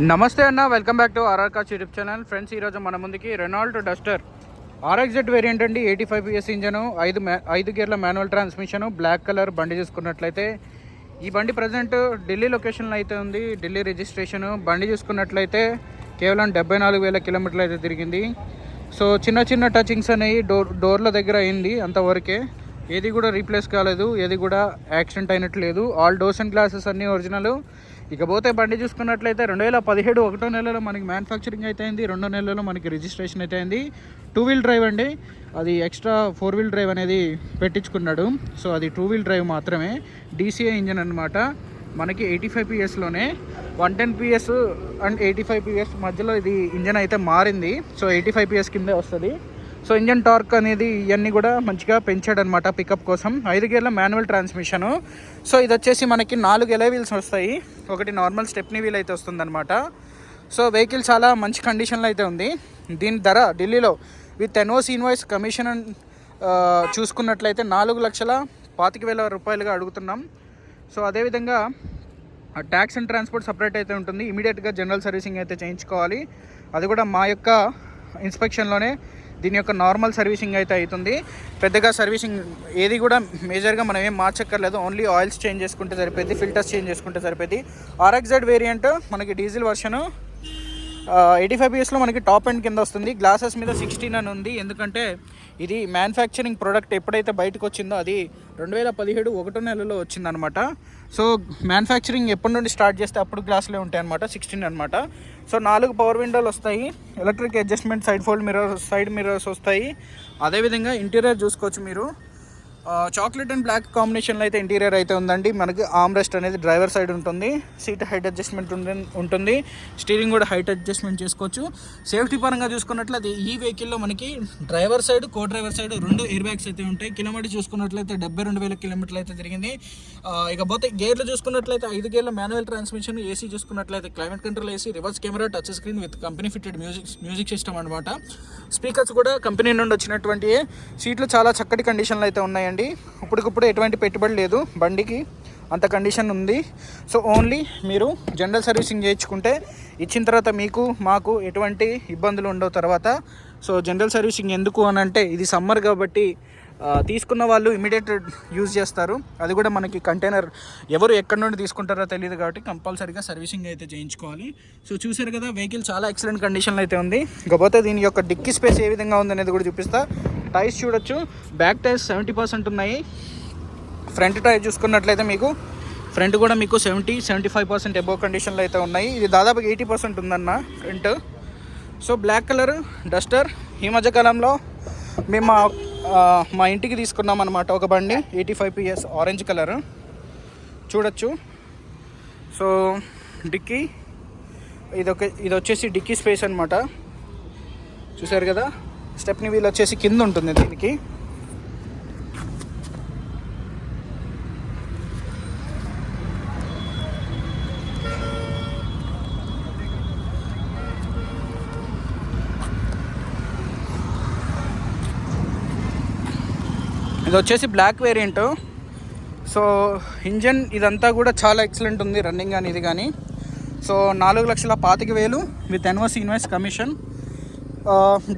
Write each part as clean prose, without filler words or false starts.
నమస్తే అన్న, welcome back to RR cars YouTube channel. Friends, ఈరోజు మన ముందుకి రెనాల్ట్ డస్టర్ RXZ వేరియంట్ అండి. 85 PS ఇంజను, 5 గేర్ల మాన్యువల్ ట్రాన్స్మిషన్, బ్లాక్ కలర్ బండి చూసుకున్నట్లయితే ఈ బండి ప్రజెంట్ ఢిల్లీ లొకేషన్లో అయితే ఉంది. ఢిల్లీ రిజిస్ట్రేషన్ బండి చూసుకున్నట్లయితే కేవలం 74,000 కిలోమీటర్లు అయితే తిరిగింది. సో చిన్న చిన్న టచింగ్స్ అనేవి డోర్ల దగ్గర అయింది, అంతవరకే. ఏది కూడా రీప్లేస్ కాలేదు, ఏది కూడా యాక్సిడెంట్ అయినట్టు లేదు. ఆల్ డోర్స్ అండ్ గ్లాసెస్ అన్నీ ఒరిజినల్. ఇకపోతే బండి చూసుకున్నట్లయితే 2017 ఒకటో నెలలో మనకి మ్యానుఫ్యాక్చరింగ్ అయితే అయింది, 2వ నెలలో మనకి రిజిస్ట్రేషన్ అయితే అయింది. 2 వీల్ డ్రైవ్ అండి, అది ఎక్స్ట్రా 4 వీల్ డ్రైవ్ అనేది పెట్టించుకున్నాడు. సో అది 2 వీల్ డ్రైవ్ మాత్రమే, DCA ఇంజన్ అనమాట. మనకి 85 PSలోనే 110 PS అండ్ 85 PS మధ్యలో ఇది ఇంజన్ అయితే మారింది. సో 85 PS కిందే వస్తుంది. సో ఇంజన్ టార్క్ అనేది ఇవన్నీ కూడా మంచిగా పెంచాడు అనమాట పికప్ కోసం. 5 గేర్ల మాన్యువల్ ట్రాన్స్మిషను. సో ఇది వచ్చేసి మనకి 4 ఎలై వీల్స్ వస్తాయి, ఒకటి నార్మల్ స్టెప్నీ వీల్ అయితే వస్తుంది అనమాట. సో వెహికల్ చాలా మంచి కండిషన్లో అయితే ఉంది. దీని ధర ఢిల్లీలో విత్ ఎన్ఓసి ఇన్వాయిస్ కమిషన్ చూసుకున్నట్లయితే 4,25,000 రూపాయలుగా అడుగుతున్నాం. సో అదేవిధంగా ట్యాక్స్ అండ్ ట్రాన్స్పోర్ట్ సపరేట్ అయితే ఉంటుంది. ఇమీడియట్గా జనరల్ సర్వీసింగ్ అయితే చేయించుకోవాలి. అది కూడా మా యొక్క ఇన్స్పెక్షన్లోనే దీని యొక్క నార్మల్ సర్వీసింగ్ అయితే అవుతుంది. పెద్దగా సర్వీసింగ్ ఏది కూడా మేజర్గా మనం ఏం మార్చక్కర్లేదు, ఓన్లీ ఆయిల్స్ చేంజ్ చేసుకుంటే సరిపోద్ది, ఫిల్టర్స్ చేంజ్ చేసుకుంటే సరిపోద్ది. RXZ వేరియంట్ మనకి డీజిల్ వర్షను 85 PSలో మనకి టాప్ ఎండ్ కింద వస్తుంది. గ్లాసెస్ మీద 16 అని ఉంది, ఎందుకంటే ఇది మ్యానుఫ్యాక్చరింగ్ ప్రోడక్ట్ ఎప్పుడైతే బయటకు వచ్చిందో అది 2017 ఒకటో నెలలో వచ్చిందనమాట. సో మ్యానుఫ్యాక్చరింగ్ ఎప్పటి నుండి స్టార్ట్ చేస్తే అప్పుడు గ్లాసులే ఉంటాయి అనమాట, 16 అనమాట. సో 4 పవర్ విండోలు వస్తాయి, electric adjustment, side fold mirrors, side mirrors వస్తాయి. అదేవిధంగా ఇంటీరియర్ చూసుకోవచ్చు మీరు, చాక్లెట్ అండ్ బ్లాక్ కాంబినేషన్లో అయితే ఇంటీరియర్ అయితే ఉందండి. మనకి ఆర్మ్ రెస్ట్ అనేది డ్రైవర్ సైడ్ ఉంటుంది, సీట్ హైట్ అడ్జస్ట్మెంట్ ఉంటుంది, స్టీరింగ్ కూడా హైట్ అడ్జస్ట్మెంట్ చేసుకోవచ్చు. సేఫ్టీ పరంగా చూసుకున్నట్లయితే ఈ వెహికల్లో మనకి డ్రైవర్ సైడ్, కో డ్రైవర్ సైడ్ 2 ఎయిర్ బ్యాగ్స్ అయితే ఉంటాయి. కిలోమీటర్ చూసుకున్నట్లయితే 72,000 కిలోమీటర్లు అయితే తిరిగింది. ఇకపోతే గేర్లు చూసుకున్నట్లయితే 5 గేర్ల మాన్యువల్ ట్రాన్స్మిషన్, ఏసీ చూసుకున్నట్లయితే climate control AC, reverse camera, touch screen with company fitted music system అనమాట. స్పీకర్స్ కూడా కంపెనీ నుండి వచ్చినటువంటి. సీట్లు చాలా చక్కటి కండిషన్లో అయితే ఉన్నాయండి. ఇప్పటికిప్పుడు ఎటువంటి పెట్టుబడి లేదు బండికి, అంత కండిషన్ ఉంది. సో ఓన్లీ మీరు జనరల్ సర్వీసింగ్ చేయించుకుంటే ఇచ్చిన తర్వాత మీకు మాకు ఎటువంటి ఇబ్బందులు ఉండవు తర్వాత. సో జనరల్ సర్వీసింగ్ ఎందుకు అని అంటే ఇది సమ్మర్ కాబట్టి తీసుకున్న వాళ్ళు ఇమీడియట్ యూజ్ చేస్తారు. అది కూడా మనకి కంటైనర్ ఎవరు ఎక్కడి నుండి తీసుకుంటారో తెలియదు కాబట్టి కంపల్సరీగా సర్వీసింగ్ అయితే చేయించుకోవాలి. సో చూసారు కదా, వెహికల్ చాలా ఎక్సలెంట్ కండిషన్లో అయితే ఉంది. ఇకపోతే దీని యొక్క డిక్కీ స్పేస్ ఏ విధంగా ఉందనేది కూడా చూపిస్తా. టైర్స్ చూడొచ్చు, బ్యాక్ టైర్స్ 70% ఉన్నాయి. ఫ్రంట్ టైర్ చూసుకున్నట్లయితే మీకు ఫ్రంట్ కూడా మీకు 70-75% అబోవ్ కండిషన్లో అయితే ఉన్నాయి. ఇది దాదాపు 80% ఉందన్న front. So black colour Duster ఈ మధ్యకాలంలో మేము మా ఇంటికి తీసుకున్నాం అనమాట ఒక బండి, 85 PS ఆరెంజ్ కలర్ చూడొచ్చు. సో డిక్కీ ఇది వచ్చేసి డిక్కీ స్పేస్ అనమాట, చూసారు కదా. స్టెప్నీ వీల్ వచ్చేసి కింద ఉంటుంది దీనికి. ఇది వచ్చేసి బ్లాక్ వేరియంట్. సో ఇంజన్ ఇదంతా కూడా చాలా ఎక్సలెంట్ ఉంది, రన్నింగ్ కానీ ఇది కానీ. So 4,25,000 with NOC invoice commission.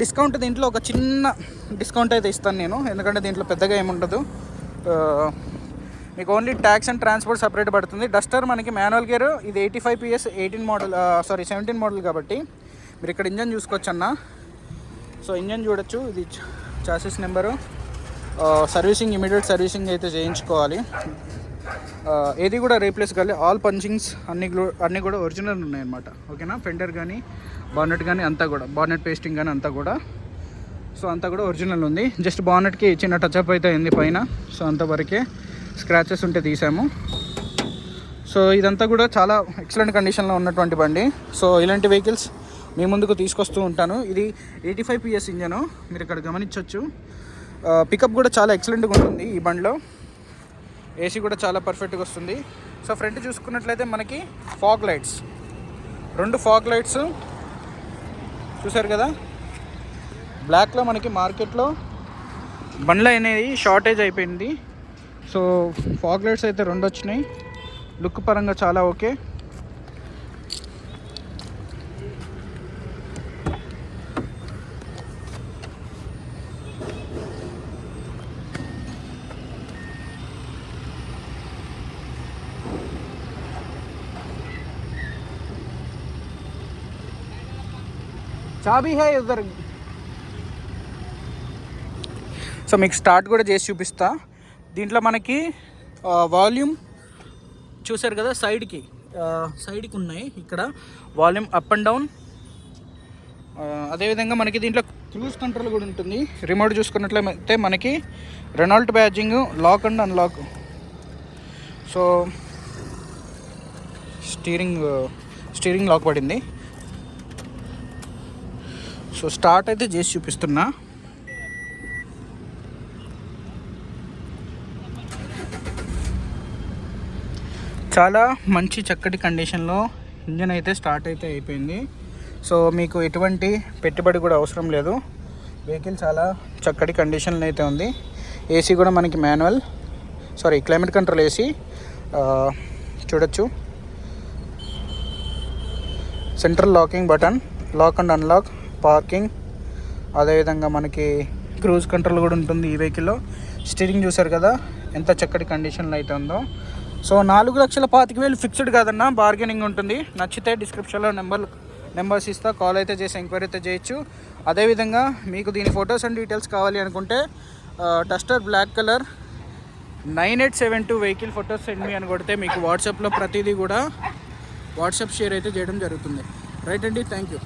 Discount దీంట్లో ఒక చిన్న డిస్కౌంట్ అయితే ఇస్తాను నేను, ఎందుకంటే దీంట్లో పెద్దగా ఏముండదు. మీకు only tax and transport separate పడుతుంది. డస్టర్ మనకి మాన్యువల్ గేర్, ఇది 85 PS 17 మోడల్ కాబట్టి మీరు ఇక్కడ ఇంజన్ చూసుకోవచ్చు అన్న. సో ఇంజన్ చూడొచ్చు, ఇది chassis number. Servicing immediate servicing అయితే చేయించుకోవాలి, ఏది కూడా రీప్లేస్ కావాలి. ఆల్ పంచింగ్స్ అన్నీ కూడా ఒరిజినల్ ఉన్నాయన్నమాట, ఓకేనా. ఫెండర్ కానీ బానెట్ కానీ అంతా కూడా, బానెట్ పేస్టింగ్ కానీ అంతా కూడా, సో అంతా కూడా ఒరిజినల్ ఉంది. జస్ట్ బానెట్కి చిన్న టచ్అప్ అయితే అయింది పైన, సో అంతవరకే. స్క్రాచెస్ ఉంటే తీసాము. సో ఇదంతా కూడా చాలా ఎక్సలెంట్ కండిషన్లో ఉన్నటువంటి బండి. సో ఇలాంటి వెహికల్స్ మీ ముందుకు తీసుకొస్తూ ఉంటాను. ఇది 85 PS ఇంజను, మీరు ఇక్కడ గమనించవచ్చు. పికప్ కూడా చాలా ఎక్సలెంట్గా ఉంటుంది ఈ బండిలో. ఏసీ కూడా చాలా పర్ఫెక్ట్గా వస్తుంది. సో ఫ్రంట్ చూసుకున్నట్లయితే మనకి ఫాగ్ లైట్స్, 2 ఫాగ్ లైట్స్ చూసారు కదా. బ్లాక్లో మనకి మార్కెట్లో బండ్లు అనేది షార్టేజ్ అయిపోయింది. సో ఫాగ్ లైట్స్ అయితే 2 వచ్చినాయి, లుక్ పరంగా చాలా ఓకే. చాబీ హై ఉదర్. సో మీకు స్టార్ట్ కూడా చేసి చూపిస్తా. దీంట్లో మనకి వాల్యూమ్ చూసారు కదా, సైడ్కి ఉన్నాయి ఇక్కడ వాల్యూమ్ అప్ అండ్ డౌన్. అదేవిధంగా మనకి దీంట్లో క్రూజ్ కంట్రోల్ కూడా ఉంటుంది. రిమోట్ చూసుకున్నట్లయితే మనకి Renault badging, lock and unlock. So steering lock పడింది. సో స్టార్ట్ అయితే చేసి చూపిస్తున్నా. చాలా మంచి చక్కటి కండిషన్లో ఇంజన్ అయితే స్టార్ట్ అయితే అయిపోయింది. సో మీకు ఎటువంటి పెట్టుబడి కూడా అవసరం లేదు. వెహికల్ చాలా చక్కటి కండిషన్లో అయితే ఉంది. ఏసీ కూడా మనకి క్లైమేట్ కంట్రోల్ ఏసీ చూడొచ్చు. Central locking button, lock and unlock, parking, అదేవిధంగా మనకి క్రూజ్ కంట్రోల్ కూడా ఉంటుంది ఈ వెహికల్లో. స్టీరింగ్ చూసారు కదా ఎంత చక్కటి కండిషన్లో అయితే ఉందో. సో 4,25,000 ఫిక్స్డ్ కాదన్నా, బార్గెనింగ్ ఉంటుంది. నచ్చితే డిస్క్రిప్షన్లో నెంబర్స్ ఇస్తా, కాల్ అయితే చేసి ఎంక్వైరీ అయితే చేయొచ్చు. అదేవిధంగా మీకు దీని ఫొటోస్ అండ్ డీటెయిల్స్ కావాలి అనుకుంటే Duster black colour 9872 vehicle photos send me అని కొడితే మీకు వాట్సాప్లో ప్రతిదీ కూడా వాట్సాప్ షేర్ అయితే చేయడం జరుగుతుంది. రైట్ అండి, థ్యాంక్ యూ.